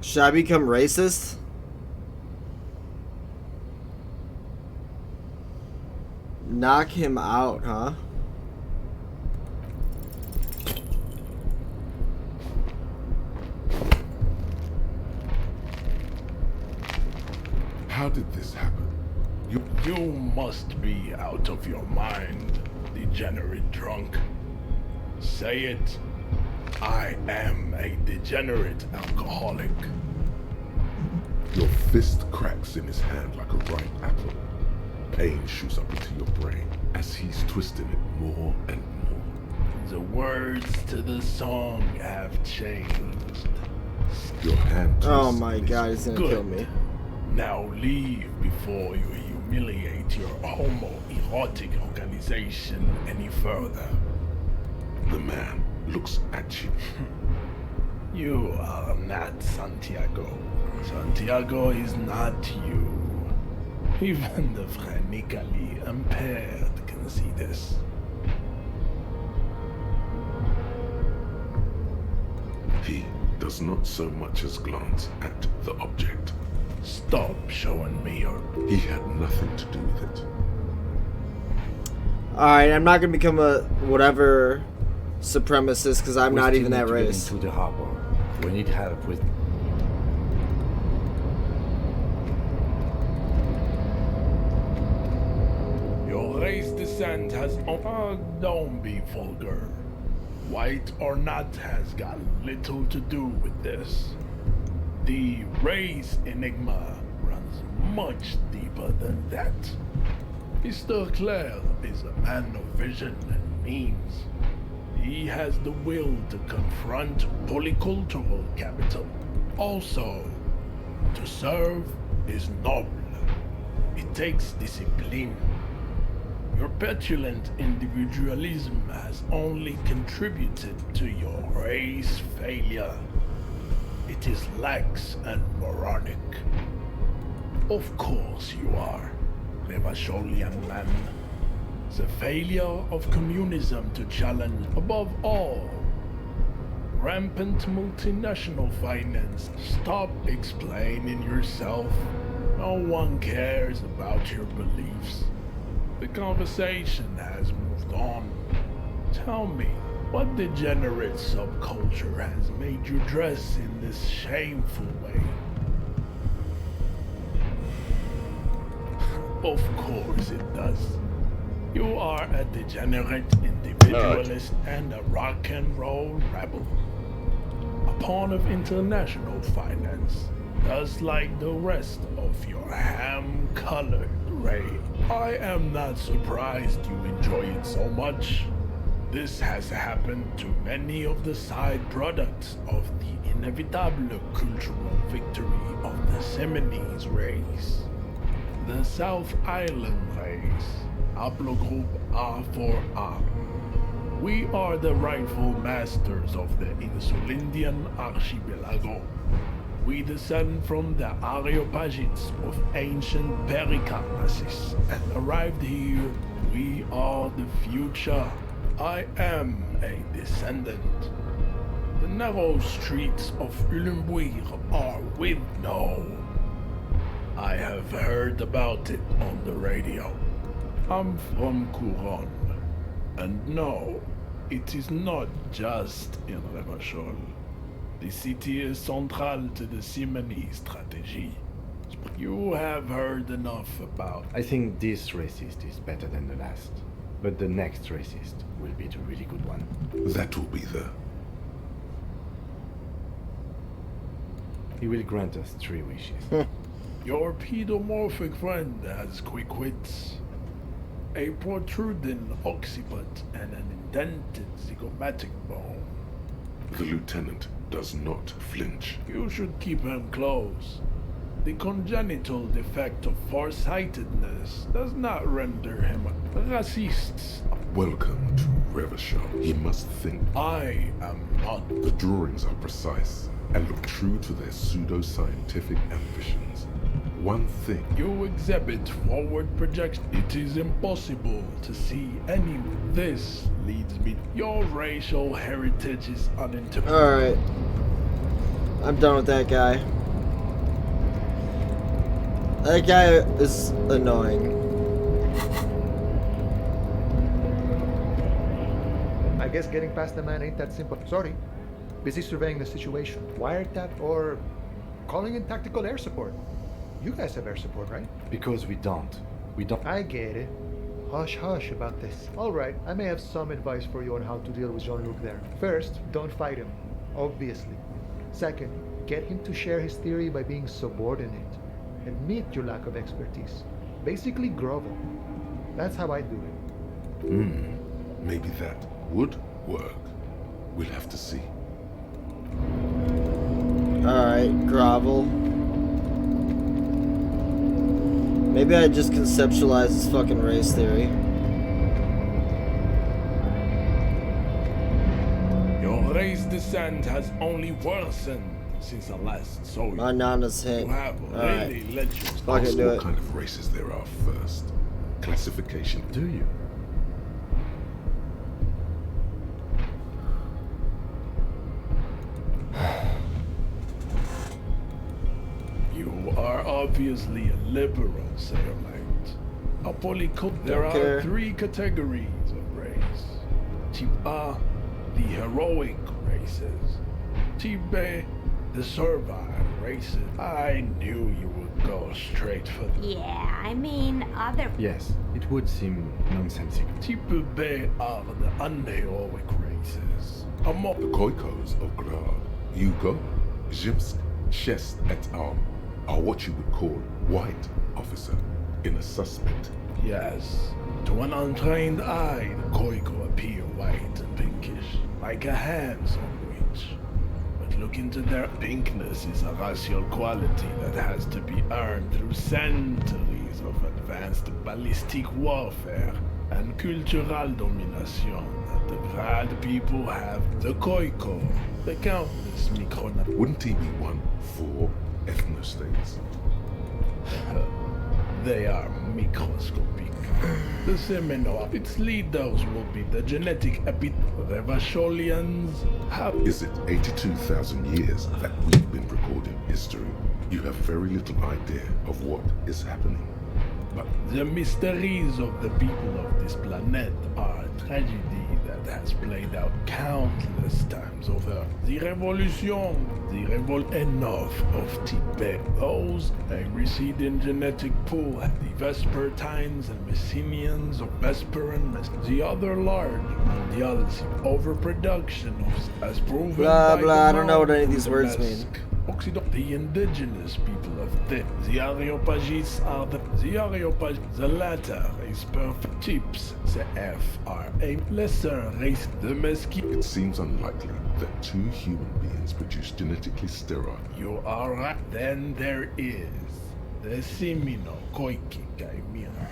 [SPEAKER 1] Should I become racist? Knock him out, huh?
[SPEAKER 3] How did this happen?
[SPEAKER 6] You must be out of your mind, degenerate drunk. Say it. I am a degenerate alcoholic.
[SPEAKER 3] Your fist cracks in his hand like a ripe apple. Pain shoots up into your brain as he's twisting it more and more.
[SPEAKER 6] The words to the song have changed.
[SPEAKER 3] Your hand twists.
[SPEAKER 1] Oh my god, he's gonna
[SPEAKER 6] Good.
[SPEAKER 1] kill me.
[SPEAKER 6] Now leave before you humiliate your homoerotic organization any further.
[SPEAKER 3] The man looks at you.
[SPEAKER 6] You are not Santiago. Santiago is not you. Even the phrenically impaired can see this.
[SPEAKER 3] He does not so much as glance at the object.
[SPEAKER 6] Stop showing me your...
[SPEAKER 3] He had nothing to do with it.
[SPEAKER 1] Alright, I'm not gonna become a whatever supremacist because I'm
[SPEAKER 4] We
[SPEAKER 1] not
[SPEAKER 4] still
[SPEAKER 1] even
[SPEAKER 4] need
[SPEAKER 1] that
[SPEAKER 4] to get
[SPEAKER 1] race.
[SPEAKER 4] into the harbor. We need help with...
[SPEAKER 6] Your race descent has... don't be vulgar. White or not has got little to do with this. The race enigma runs much deeper than that. Mr. Clare is a man of vision and means. He has the will to confront polycultural capital. Also, to serve is noble. It takes discipline. Your petulant individualism has only contributed to your race failure. It is lax and moronic. Of course you are, Levasholian man. The failure of communism to challenge above all rampant multinational finance. Stop explaining yourself. No one cares about your beliefs. The conversation has moved on. Tell me, what degenerate subculture has made you dress in this shameful way? Of course it does. You are a degenerate individualist and a rock and roll rebel. A pawn of international finance, just like the rest of your ham-colored race. I am not surprised you enjoy it so much. This has happened to many of the side products of the inevitable cultural victory of the Seminoles race. The South Island race, haplogroup A4A. We are the rightful masters of the Insulindian archipelago. We descend from the Areopagites of ancient Pericarnassus and arrived here. We are the future. I am a descendant. The narrow streets of Ulumbuir are with no. I have heard about it on the radio. I'm from Couronne. And no, it is not just in Revachol. The city is central to the Simony strategy. You have heard enough about...
[SPEAKER 4] I think this racist is better than the last. But the next racist will be the really good one.
[SPEAKER 3] That will be the...
[SPEAKER 4] He will grant us 3 wishes.
[SPEAKER 6] Your pedomorphic friend has quick wits. A protruding occiput and an indented zygomatic bone.
[SPEAKER 3] The lieutenant does not flinch.
[SPEAKER 6] You should keep him close. The congenital defect of farsightedness does not render him a racist.
[SPEAKER 3] Welcome to Revachol. He must think.
[SPEAKER 6] I am not.
[SPEAKER 3] The drawings are precise and look true to their pseudo-scientific ambitions. One thing.
[SPEAKER 6] You exhibit forward projection. It is impossible to see any. This leads me. Your racial heritage is uninterpretable.
[SPEAKER 1] Alright. I'm done with that guy. That guy is annoying.
[SPEAKER 10] I guess getting past the man ain't that simple. Sorry. Busy surveying the situation. Wiretap or calling in tactical air support. You guys have air support, right?
[SPEAKER 4] Because we don't. We don't.
[SPEAKER 10] I get it. Hush hush about this. Alright, I may have some advice for you on how to deal with Jean-Luc there. First, don't fight him. Obviously. Second, get him to share his theory by being subordinate. Admit your lack of expertise. Basically grovel. That's how I do it.
[SPEAKER 3] Maybe that would work. We'll have to see.
[SPEAKER 1] Alright, grovel. Maybe I just conceptualized this fucking race theory.
[SPEAKER 6] Your race descent has only worsened since I last saw you.
[SPEAKER 1] My nana's hit.
[SPEAKER 6] You have really let you.
[SPEAKER 1] Fuck it,
[SPEAKER 3] Ask
[SPEAKER 1] do
[SPEAKER 3] what
[SPEAKER 1] it.
[SPEAKER 3] kind of races there are first. Classification.
[SPEAKER 4] Do you?
[SPEAKER 6] You are obviously a liberal, Sailorite. A polycult. There
[SPEAKER 1] care.
[SPEAKER 6] are 3 categories of race. Type A, the heroic races. Type B, the servile races. I knew you would go straight for the
[SPEAKER 9] Yeah, I mean, other.
[SPEAKER 4] Yes, it would seem nonsensical.
[SPEAKER 6] Type B are the unheroic races.
[SPEAKER 3] The Koikos of Grad, Yugo, Zhimsk, Shest et al. Are what you would call white, officer, in a suspect.
[SPEAKER 6] Yes. To an untrained eye, the Koiko appear white and pinkish, like a ham sandwich. But look into their pinkness is a racial quality that has to be earned through centuries of advanced ballistic warfare and cultural domination that the Grad people have. The Koiko, the countless micronat.
[SPEAKER 3] Wouldn't he be one for ethnostates?
[SPEAKER 6] They are microscopic. The Seminole, its leaders will be the genetic Revacholians.
[SPEAKER 3] Is it 82,000 years that we've been recording history? You have very little idea of what is happening.
[SPEAKER 6] But the mysteries of the people of this planet are a tragedy that has played out countless times over. The revolution, enough of Tibet. Those a receding genetic pool, the Vespertines and Messenians of Vesperan, the other large, the others overproduction of has proven
[SPEAKER 1] Blah,
[SPEAKER 6] by
[SPEAKER 1] blah,
[SPEAKER 6] the
[SPEAKER 1] I don't know what any of
[SPEAKER 6] Mount
[SPEAKER 1] these
[SPEAKER 6] the
[SPEAKER 1] words mean.
[SPEAKER 6] Mask. The indigenous people of the Areopagites are the Areopag. The latter is perfect chips. The F are a lesser race. The Mesquite.
[SPEAKER 3] It seems unlikely that two human beings produce genetically sterile.
[SPEAKER 6] You are right. Then there is the Simino Koiki Kaimira.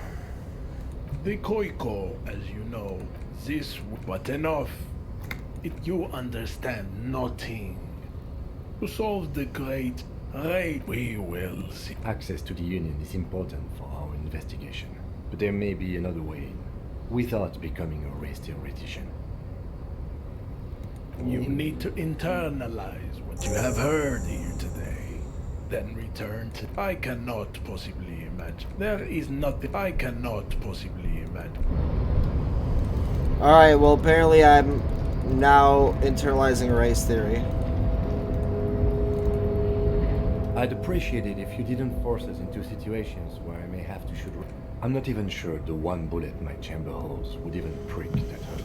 [SPEAKER 6] The Koiko, as you know, this but enough. You understand nothing. To solve the great raid, we will see.
[SPEAKER 4] Access to the Union is important for our investigation, but there may be another way, without becoming a race theoretician.
[SPEAKER 6] You need to internalize what you have heard here today, then return to. I cannot possibly imagine. There is nothing I cannot possibly imagine.
[SPEAKER 1] Alright, well, apparently I'm now internalizing race theory.
[SPEAKER 4] I'd appreciate it if you didn't force us into situations where I may have to shoot. I'm not even sure the one bullet my chamber holds would even prick that hurt.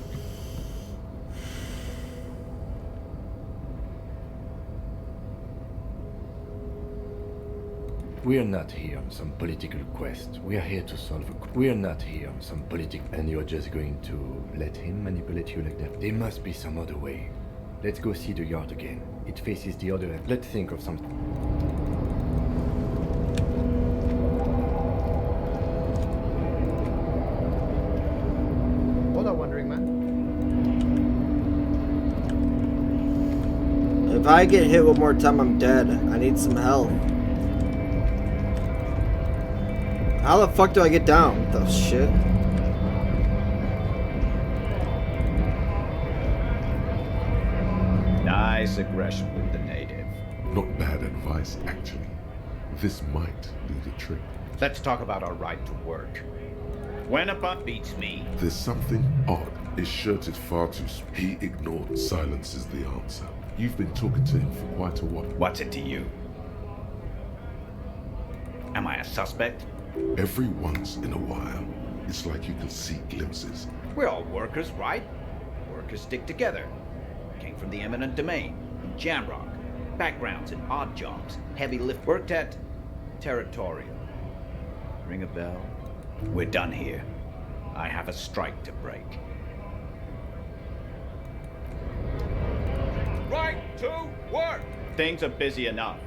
[SPEAKER 4] We are not here on some political quest. We are here to solve a... We are not here on some political... And you're just going to let him manipulate you like that? There must be some other way. Let's go see the yard again. It faces the other end. Let's think of something.
[SPEAKER 10] What a wandering man.
[SPEAKER 1] If I get hit one more time, I'm dead. I need some help. How the fuck do I get down? What the shit?
[SPEAKER 11] Nice aggression with the native.
[SPEAKER 3] Not bad advice, actually. This might do the trick.
[SPEAKER 11] Let's talk about our right to work. When a buck beats me...
[SPEAKER 3] There's something odd. His shirt is far too... He ignored. Silence is the answer. You've been talking to him for quite a while.
[SPEAKER 11] What's it to you? Am I a suspect?
[SPEAKER 3] Every once in a while, it's like you can see glimpses.
[SPEAKER 11] We're all workers, right? Workers stick together. Came from the eminent domain, in Jamrock. Backgrounds in odd jobs, heavy lift. Worked at Territorial. Ring a bell? We're done here. I have a strike to break. Right to work! Things are busy enough.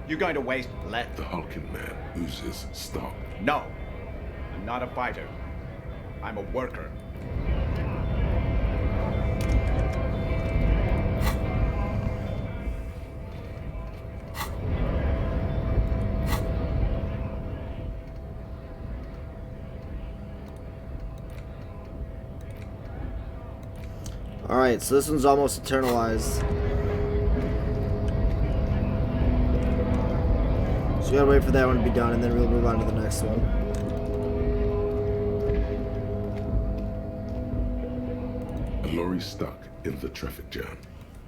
[SPEAKER 11] You're going to waste Let?
[SPEAKER 3] The hulking man oozes stock.
[SPEAKER 11] No. I'm not a fighter. I'm a worker.
[SPEAKER 1] Alright, so this one's almost internalized. So we gotta wait for that one to be done, and then we'll move on to the next one.
[SPEAKER 3] A lorry stuck in the traffic jam.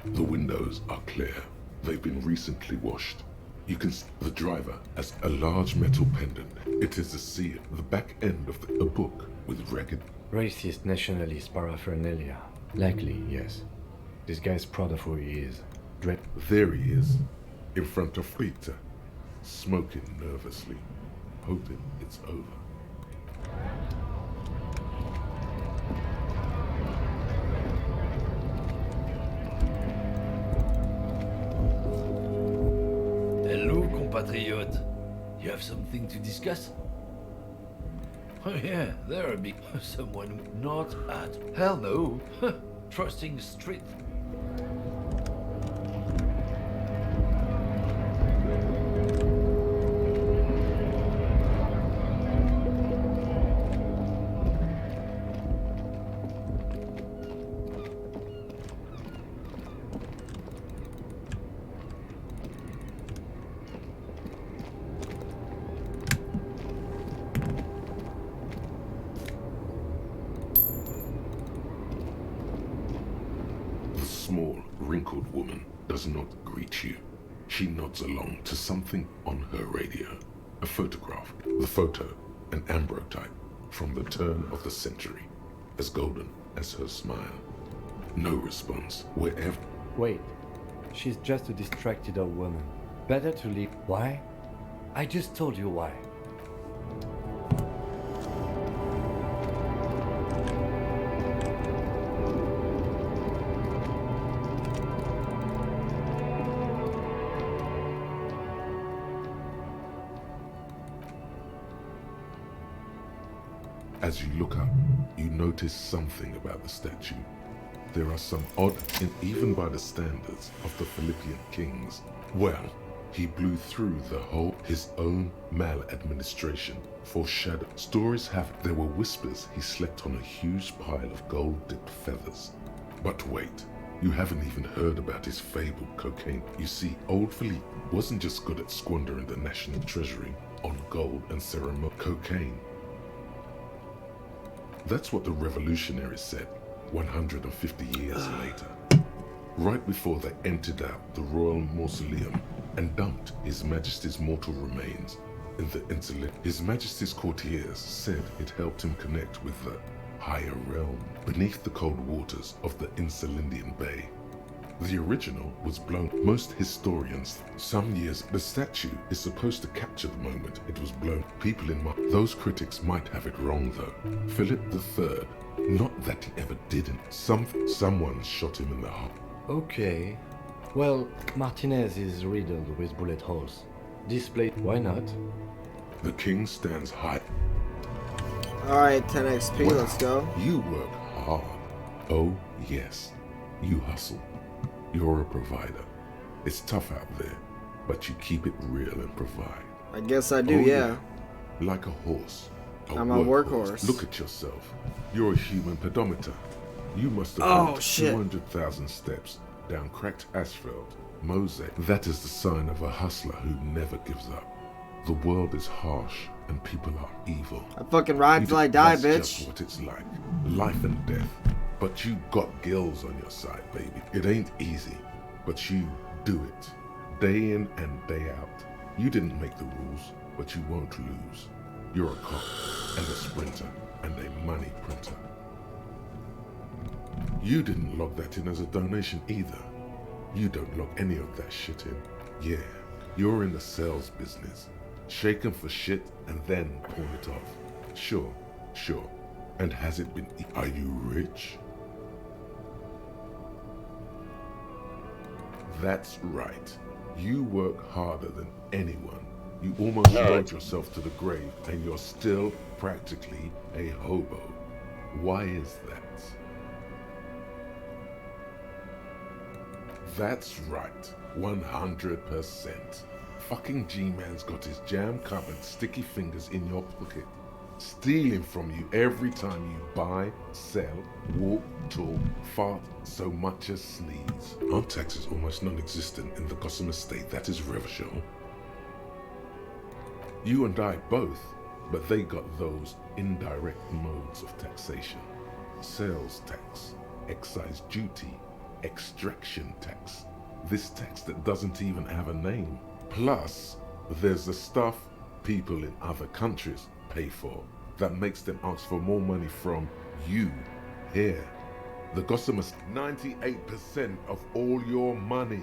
[SPEAKER 3] The windows are clear. They've been recently washed. You can see the driver has a large metal pendant. It is a seal, the back end of a book with ragged...
[SPEAKER 4] Racist nationalist paraphernalia. Likely, yes. This guy's proud of who he is.
[SPEAKER 3] There he is, in front of Rita, smoking nervously, hoping it's over.
[SPEAKER 12] Hello, compatriot. You have something to discuss? Oh yeah, there are big... Someone not at... Hell no. Trusting the street.
[SPEAKER 3] small, wrinkled woman does not greet you. She nods along to something on her radio. A photograph. The photo, an ambrotype from the turn of the century, as golden as her smile. No response wherever.
[SPEAKER 4] Wait, she's just a distracted old woman. Better to leave. Why? I just told you why.
[SPEAKER 3] As you look up, you notice something about the statue. There are some odd, and even by the standards of the Philippian kings, well, he blew through the whole, his own maladministration, foreshadowed. Stories have it there were whispers he slept on a huge pile of gold-dipped feathers. But wait, you haven't even heard about his fabled cocaine. You see, old Philippe wasn't just good at squandering the national treasury on gold and ceremonial cocaine. That's what the revolutionaries said 150 years later, right before they emptied out the royal mausoleum and dumped His Majesty's mortal remains in the insulet. His Majesty's courtiers said it helped him connect with the higher realm beneath the cold waters of the Insulindian Bay. The original was blown. Most historians, some years, the statue is supposed to capture the moment it was blown. People in those critics might have it wrong though. Philip III, not that he ever didn't. Someone shot him in the heart.
[SPEAKER 4] Okay. Well, Martinez is riddled with bullet holes. Display. Why not?
[SPEAKER 3] The king stands high.
[SPEAKER 1] Alright, 10 XP,
[SPEAKER 3] Well,
[SPEAKER 1] let's go.
[SPEAKER 3] You work hard. Oh, yes. You hustle. You're a provider. It's tough out there, but you keep it real and provide.
[SPEAKER 1] I guess I do,
[SPEAKER 3] Oh,
[SPEAKER 1] yeah.
[SPEAKER 3] Like a horse.
[SPEAKER 1] I'm a workhorse.
[SPEAKER 3] Look at yourself. You're a human pedometer. You must have walked 200,000 steps down cracked asphalt. Mosaic. That is the sign of a hustler who never gives up. The world is harsh and people are evil.
[SPEAKER 1] I fucking ride till I die,
[SPEAKER 3] That's
[SPEAKER 1] bitch.
[SPEAKER 3] just what it's like. Life and death. But you got gills on your side, baby. It ain't easy, but you do it. Day in and day out. You didn't make the rules, but you won't lose. You're a cop and a sprinter and a money printer. You didn't log that in as a donation either. You don't log any of that shit in. Yeah, you're in the sales business. Shaken for shit and then pawn it off. Sure. And has it been? Are you rich? That's right. You work harder than anyone. You almost rode yourself to the grave and you're still practically a hobo. Why is that? That's right. 100%. Fucking G-Man's got his jam-covered sticky fingers in your pocket, stealing from you every time you buy, sell, walk, talk, fart, so much as sneeze. Aren't taxes almost non-existent in the Gossamer state that is Revachol? You and I both, but they got those indirect modes of taxation. Sales tax, excise duty, extraction tax. This tax that doesn't even have a name. Plus, there's the stuff people in other countries pay for that makes them ask for more money from you here. The Gossamer 98% of all your money.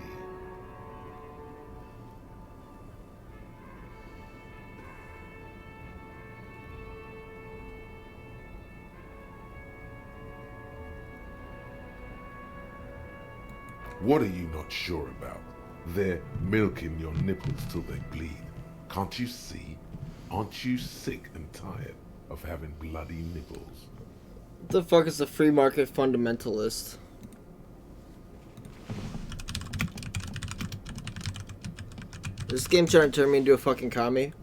[SPEAKER 3] What are you not sure about? They're milking your nipples till they bleed. Can't you see? Aren't you sick and tired of having bloody nipples?
[SPEAKER 1] What the fuck is a free market fundamentalist? This game trying to turn me into a fucking commie?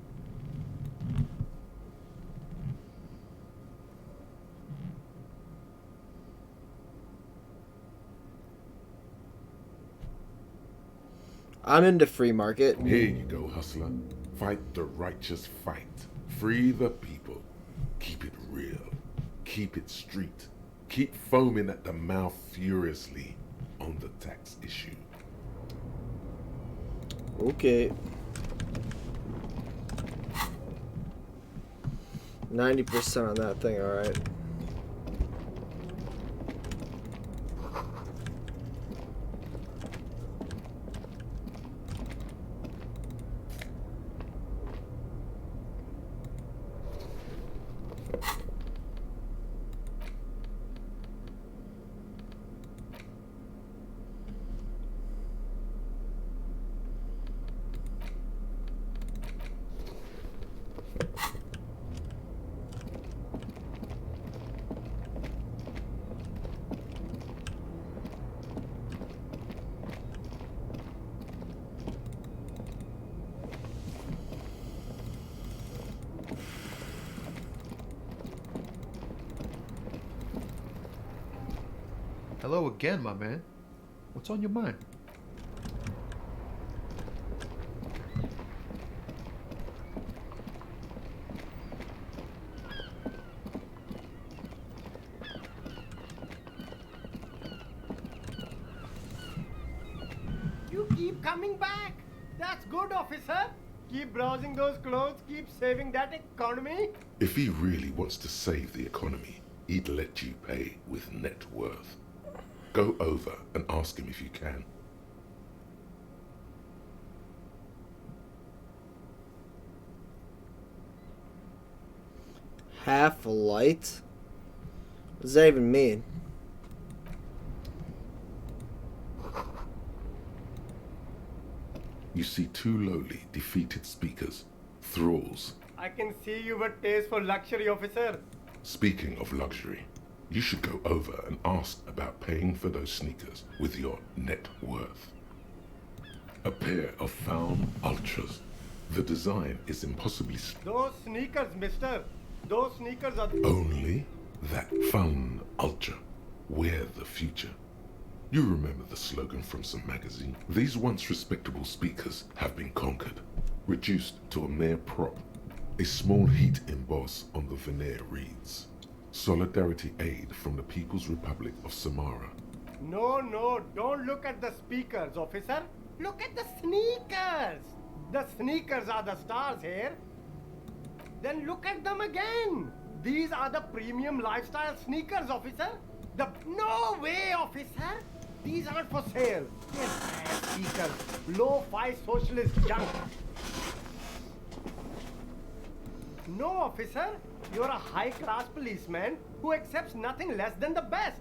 [SPEAKER 1] I'm into free market.
[SPEAKER 3] Here you go, hustler. Fight the righteous fight. Free the people. Keep it real. Keep it street. Keep foaming at the mouth furiously. on the tax issue.
[SPEAKER 1] Okay. 90% on that thing, alright.
[SPEAKER 10] Hello again, my man. What's on your mind?
[SPEAKER 13] You keep coming back. That's good, officer. Keep browsing those clothes, keep saving that economy.
[SPEAKER 3] If he really wants to save the economy, he'd let you pay with net worth. Go over and ask him if you can.
[SPEAKER 1] Half a light? What does that even mean?
[SPEAKER 3] You see two lowly, defeated speakers, thralls.
[SPEAKER 13] I can see you've a taste for luxury, officer.
[SPEAKER 3] Speaking of luxury, you should go over and ask about paying for those sneakers with your net worth. A pair of Faun Ultras. The design is impossibly
[SPEAKER 13] Those sneakers, mister. Those sneakers are...
[SPEAKER 3] only that Faun Ultra. Wear the future. You remember the slogan from some magazine? These once respectable speakers have been conquered, reduced to a mere prop. A small heat emboss on the veneer reads, Solidarity Aid from the People's Republic of Samara.
[SPEAKER 13] No, don't look at the speakers, officer. Look at the sneakers. The sneakers are the stars here. Then look at them again. These are the premium lifestyle sneakers, officer. No way, officer. These aren't for sale. They're bad sneakers. Low-fi socialist junk. No, officer. You're a high-class policeman who accepts nothing less than the best.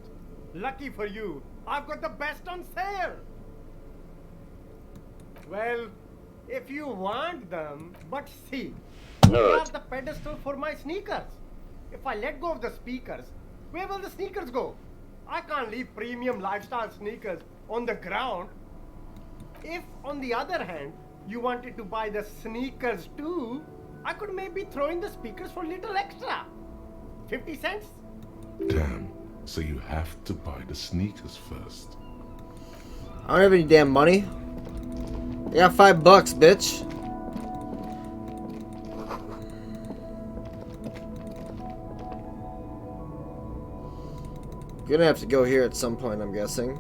[SPEAKER 13] Lucky for you, I've got the best on sale. Well, if you want them, but see, they are the pedestal for my sneakers. If I let go of the speakers, where will the sneakers go? I can't leave premium lifestyle sneakers on the ground. If, on the other hand, you wanted to buy the sneakers too, I could maybe throw in the speakers for a little extra. 50 cents?
[SPEAKER 3] Damn, so you have to buy the sneakers first.
[SPEAKER 1] I don't have any damn money. I got $5, bitch. Gonna have to go here at some point, I'm guessing.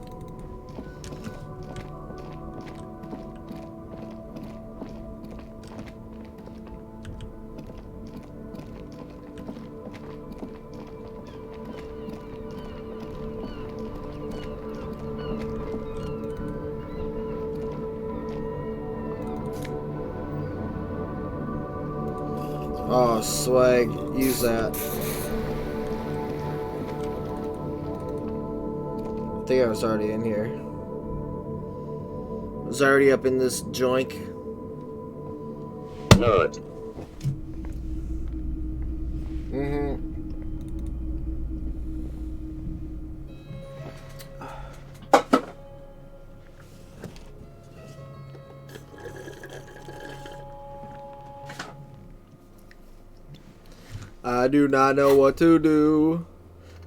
[SPEAKER 1] Oh, swag. Use that. I think I was already in here. I was already up in this joint.
[SPEAKER 14] Nerd.
[SPEAKER 1] I do not know what to do.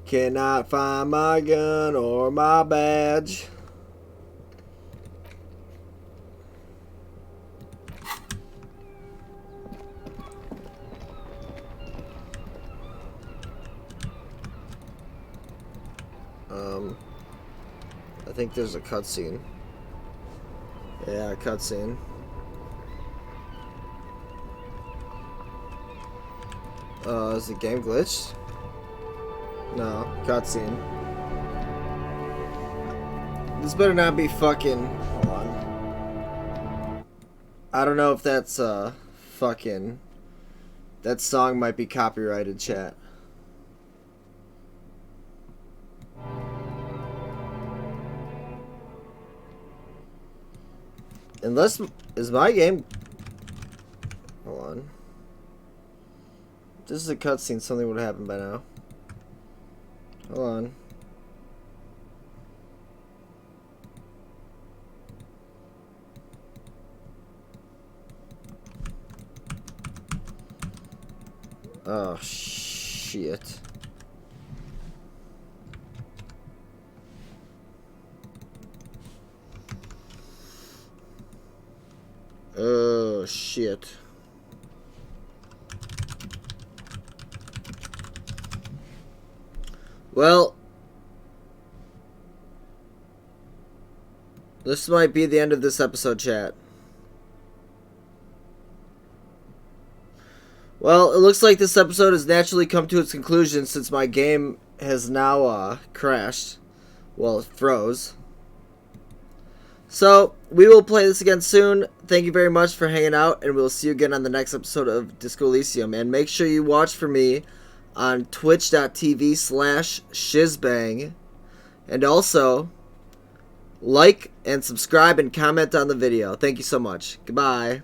[SPEAKER 1] Cannot find my gun or my badge. I think there's a cutscene. Yeah, cutscene. Is the game glitched? No, cutscene. This better not be fucking... Hold on. I don't know if that's, fucking... That song might be copyrighted, chat. Unless... Is my game... Hold on. If this is a cutscene, something would happen by now. Hold on. Oh, shit. Oh, shit. Well, this might be the end of this episode, chat. Well, it looks like this episode has naturally come to its conclusion since my game has now crashed. Well, it froze. So, we will play this again soon. Thank you very much for hanging out, and we'll see you again on the next episode of Disco Elysium. And make sure you watch for me on twitch.tv/shizbang. And also, like and subscribe and comment on the video. Thank you so much. Goodbye.